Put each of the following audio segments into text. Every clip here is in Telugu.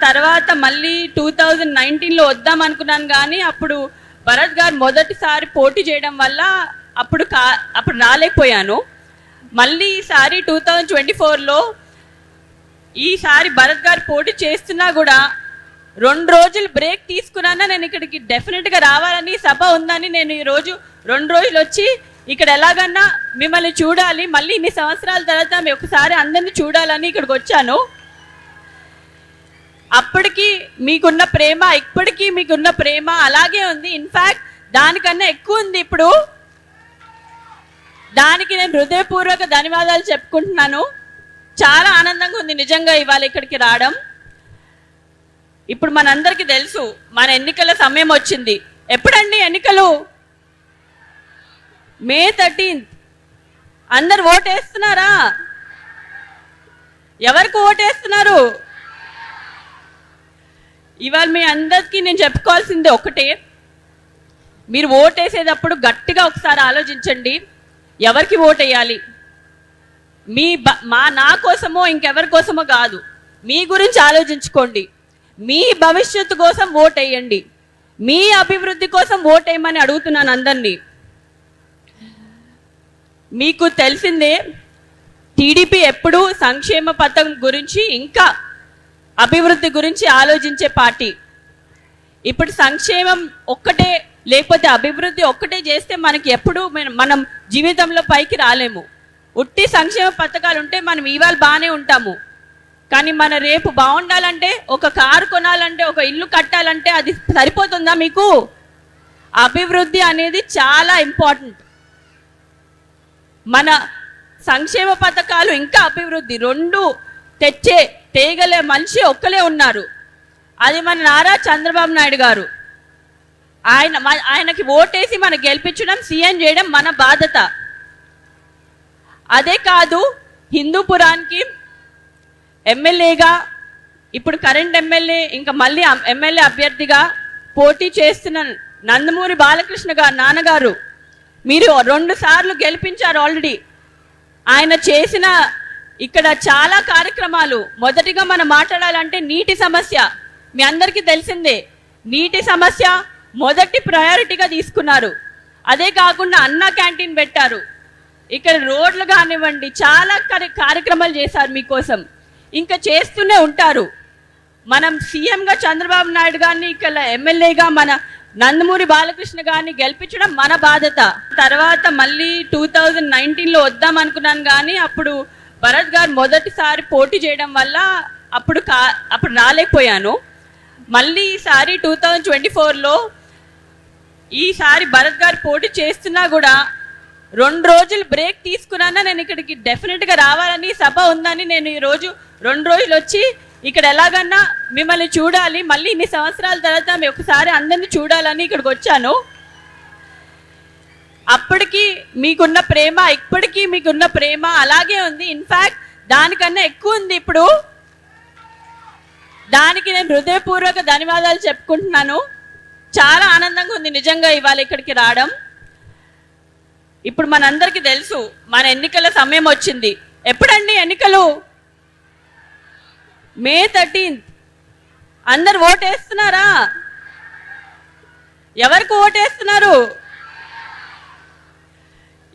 తర్వాత మళ్ళీ 2019లో వద్దాం అనుకున్నాను, కానీ అప్పుడు భరత్ గారు మొదటిసారి పోటీ చేయడం వల్ల అప్పుడు రాలేకపోయాను. మళ్ళీ ఈసారి 2024లో ఈసారి భరత్ గారు పోటీ చేస్తున్నా కూడా 2 రోజులు బ్రేక్ తీసుకున్నానా నేను ఇక్కడికి డెఫినెట్గా రావాలని, సభ ఉందని నేను ఈరోజు 2 రోజులు వచ్చి ఇక్కడ ఎలాగన్నా మిమ్మల్ని చూడాలి, మళ్ళీ ఇన్ని సంవత్సరాల తర్వాత ఒకసారి అందరినీ చూడాలని ఇక్కడికి వచ్చాను. అప్పటికి మీకున్న ప్రేమ, ఇప్పటికీ మీకున్న ప్రేమ అలాగే ఉంది. ఇన్ఫ్యాక్ట్ దానికన్నా ఎక్కువ ఉంది ఇప్పుడు. దానికి నేను హృదయపూర్వక ధన్యవాదాలు చెప్పుకుంటున్నాను. చాలా ఆనందంగా ఉంది నిజంగా ఇవాళ ఇక్కడికి రావడం. ఇప్పుడు మనందరికీ తెలుసు మన ఎన్నికల సమయం వచ్చింది. ఎప్పుడండి ఎన్నికలు? మే 13th. అందరు ఓటేస్తున్నారా? ఎవరికి ఓటేస్తున్నారు? ఇవాళ మీ అందరికీ నేను చెప్పుకోవాల్సింది ఒకటే, మీరు ఓటేసేటప్పుడు గట్టిగా ఒకసారి ఆలోచించండి ఎవరికి ఓటేయాలి. నా కోసమో ఇంకెవరి కోసమో కాదు, మీ గురించి ఆలోచించుకోండి. మీ భవిష్యత్తు కోసం ఓటేయండి, మీ అభివృద్ధి కోసం ఓటేయమని అడుగుతున్నాను అందరినీ. మీకు తెలిసిందే టీడీపీ ఎప్పుడూ సంక్షేమ పథకం గురించి ఇంకా అభివృద్ధి గురించి ఆలోచించే పార్టీ. ఇప్పుడు సంక్షేమం ఒక్కటే లేకపోతే అభివృద్ధి ఒక్కటే చేస్తే మనకి ఎప్పుడు మనం జీవితంలో పైకి రాలేము. ఉట్టి సంక్షేమ పథకాలు ఉంటే మనం ఇవాళ బాగానే ఉంటాము, కానీ మన రేపు బాగుండాలంటే, ఒక కారు కొనాలంటే, ఒక ఇల్లు కట్టాలంటే అది సరిపోతుందా మీకు? అభివృద్ధి అనేది చాలా ఇంపార్టెంట్. మన సంక్షేమ పథకాలు ఇంకా అభివృద్ధి రెండు తేగలే మనిషి ఒక్కలే ఉన్నారు, అది మన నారా చంద్రబాబు నాయుడు గారు. ఆయనకి ఓటేసి మనం గెలిపించడం, సీఎం చేయడం మన బాధ్యత. అదే కాదు, హిందూపురానికి ఎమ్మెల్యేగా, ఇప్పుడు కరెంట్ ఎమ్మెల్యే ఇంకా మళ్ళీ ఎమ్మెల్యే అభ్యర్థిగా పోటీ చేస్తున్న నందమూరి బాలకృష్ణ గారు నాన్నగారు, మీరు 2 సార్లు గెలిపించారు ఆల్రెడీ. ఆయన చేసిన ఇక్కడ చాలా కార్యక్రమాలు. మొదటిగా మనం మాట్లాడాలంటే నీటి సమస్య మీ అందరికీ తెలిసిందే. నీటి సమస్య మొదటి ప్రయారిటీగా తీసుకున్నారు. అదే కాకుండా అన్నా క్యాంటీన్ పెట్టారు. ఇక్కడ రోడ్లు కానివ్వండి, చాలా కార్యక్రమాలు చేశారు మీకోసం, ఇంకా చేస్తూనే ఉంటారు. మనం సీఎంగా చంద్రబాబు నాయుడు గారిని, ఇక్కడ ఎమ్మెల్యేగా మన నందమూరి బాలకృష్ణ గారిని గెలిపించడం మన బాధ్యత. తర్వాత మళ్ళీ 2019లో వద్దాం అనుకున్నాను, కానీ అప్పుడు భరత్ గారు మొదటిసారి పోటీ చేయడం వల్ల అప్పుడు రాలేకపోయాను. మళ్ళీ ఈసారి 2024లో ఈసారి భరత్ గారు పోటీ చేస్తున్నా కూడా 2 రోజులు బ్రేక్ తీసుకున్నానా నేను ఇక్కడికి డెఫినెట్గా రావాలని, సభ ఉందని నేను ఈరోజు 2 రోజులు వచ్చి ఇక్కడ ఎలాగన్నా మిమ్మల్ని చూడాలి, మళ్ళీ ఇన్ని సంవత్సరాల తర్వాత ఒకసారి అందరినీ చూడాలని ఇక్కడికి వచ్చాను. అప్పటికి మీకున్న ప్రేమ, ఇప్పటికీ మీకున్న ప్రేమ అలాగే ఉంది. ఇన్ఫ్యాక్ట్ దానికన్నా ఎక్కువ ఉంది ఇప్పుడు. దానికి నేను హృదయపూర్వక ధన్యవాదాలు చెప్పుకుంటున్నాను. చాలా ఆనందంగా ఉంది నిజంగా ఇవాళ ఇక్కడికి రావడం. ఇప్పుడు మనందరికీ తెలుసు మన ఎన్నికల సమయం వచ్చింది. ఎప్పుడండి ఎన్నికలు? మే 13th. అందరు ఓటేస్తున్నారా? ఎవరికి ఓటేస్తున్నారు?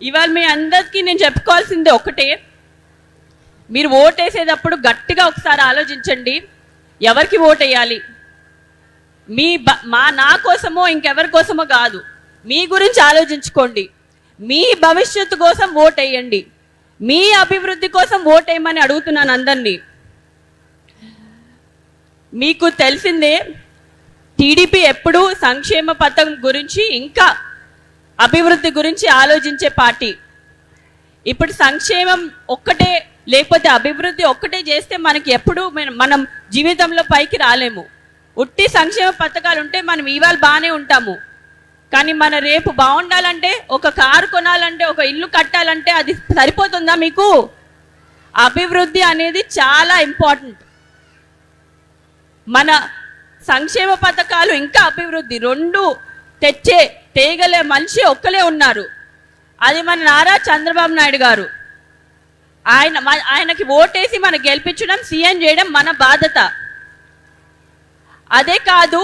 ఇవాళ మీ అందరికీ నేను చెప్పుకోవాల్సింది ఒకటే, మీరు ఓటేసేటప్పుడు గట్టిగా ఒకసారి ఆలోచించండి ఎవరికి ఓటేయాలి. నా కోసమో ఇంకెవరి కోసమో కాదు, మీ గురించి ఆలోచించుకోండి. మీ భవిష్యత్తు కోసం ఓటేయండి, మీ అభివృద్ధి కోసం ఓటేయమని అడుగుతున్నాను అందరినీ. మీకు తెలిసిందే టీడీపీ ఎప్పుడూ సంక్షేమ పథకం గురించి ఇంకా అభివృద్ధి గురించి ఆలోచించే పార్టీ. ఇప్పుడు సంక్షేమం ఒక్కటే లేకపోతే అభివృద్ధి ఒక్కటే చేస్తే మనకి ఎప్పుడు మనం జీవితంలో పైకి రాలేము. ఉట్టి సంక్షేమ పథకాలు ఉంటే మనం ఇవాళ బాగానే ఉంటాము, కానీ మన రేపు బాగుండాలంటే, ఒక కారు కొనాలంటే, ఒక ఇల్లు కట్టాలంటే అది సరిపోతుందా మీకు? అభివృద్ధి అనేది చాలా ఇంపార్టెంట్. మన సంక్షేమ పథకాలు ఇంకా అభివృద్ధి రెండు తేగలే మనిషి ఒక్కలే ఉన్నారు, అది మన నారా చంద్రబాబు నాయుడు గారు. ఆయనకి ఓటేసి మనం గెలిపించడం, సీఎం చేయడం మన బాధ్యత. అదే కాదు,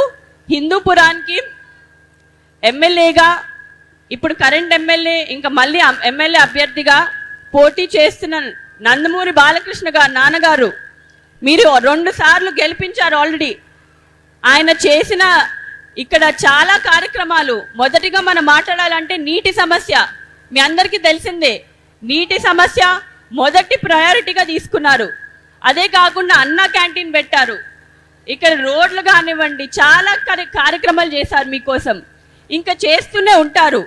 హిందూపురానికి ఎమ్మెల్యేగా ఇప్పుడు కరెంట్ ఎమ్మెల్యే ఇంకా మళ్ళీ ఎమ్మెల్యే అభ్యర్థిగా పోటీ చేస్తున్న నందమూరి బాలకృష్ణ గారు నాన్నగారు మీరు 2 సార్లు గెలిపించారు ఆల్రెడీ. ఆయన చేసిన ఇక్కడ చాలా కార్యక్రమాలు. మొదటిగా మనం మాట్లాడాలంటే నీటి సమస్య మీ అందరికీ తెలిసిందే. నీటి సమస్య మొదటి ప్రయారిటీగా తీసుకున్నారు. అదే కాకుండా అన్న క్యాంటీన్ పెట్టారు. ఇక్కడ రోడ్లు కానివ్వండి, చాలా కార్యక్రమాలు చేశారు మీకోసం, ఇంకా చేస్తూనే ఉంటారు.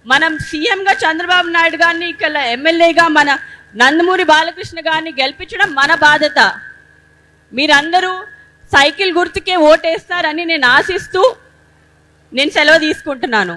మనం సీఎంగా చంద్రబాబు నాయుడు గారిని, ఇక్కడ ఎమ్మెల్యేగా మన నందమూరి బాలకృష్ణ గారిని గెలిపించడం మన బాధ్యత. మీరందరూ సైకిల్ గుర్తుకే ఓటేస్తారని నేను ఆశిస్తూ నేను సెలవు తీసుకుంటున్నాను.